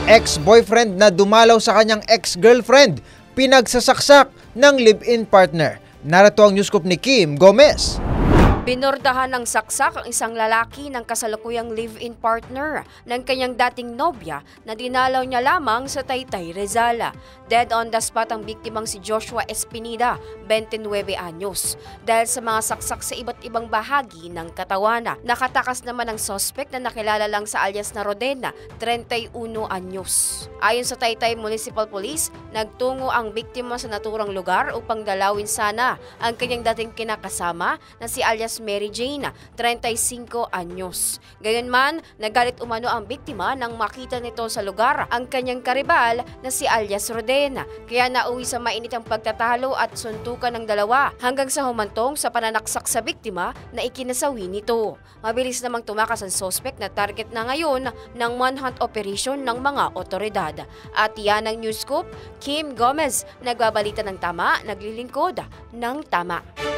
Ex-boyfriend na dumalaw sa kanyang ex-girlfriend, pinagsasaksak ng live-in partner. Narito ang newscoop ni Kim Gomez. Binordahan ng saksak ang isang lalaki ng kasalukuyang live-in partner ng kanyang dating nobya na dinalaw niya lamang sa Taytay, Rizal. Dead on the spot ang biktimang si Joshua Espinida, 29 anyos. Dahil sa mga saksak sa iba't ibang bahagi ng katawan. Nakatakas naman ang suspect na nakilala lang sa alias na Rodena, 31 anyos. Ayon sa Taytay Municipal Police, nagtungo ang biktima sa naturang lugar upang dalawin sana ang kanyang dating kinakasama na si alias Mary Jane, 35 anyos. Gayunman, nagalit umano ang biktima nang makita nito sa lugar ang kanyang karibal na si alias Rodena. Kaya nauwi sa mainit ang pagtatalo at suntukan ng dalawa hanggang sa humantong sa pananaksak sa biktima na ikinasawi nito. Mabilis namang tumakas ang suspect na target na ngayon ng manhunt operation ng mga otoridad. At yan ang news scoop, Kim Gomez, nagbabalita ng tama, naglilingkod ng tama.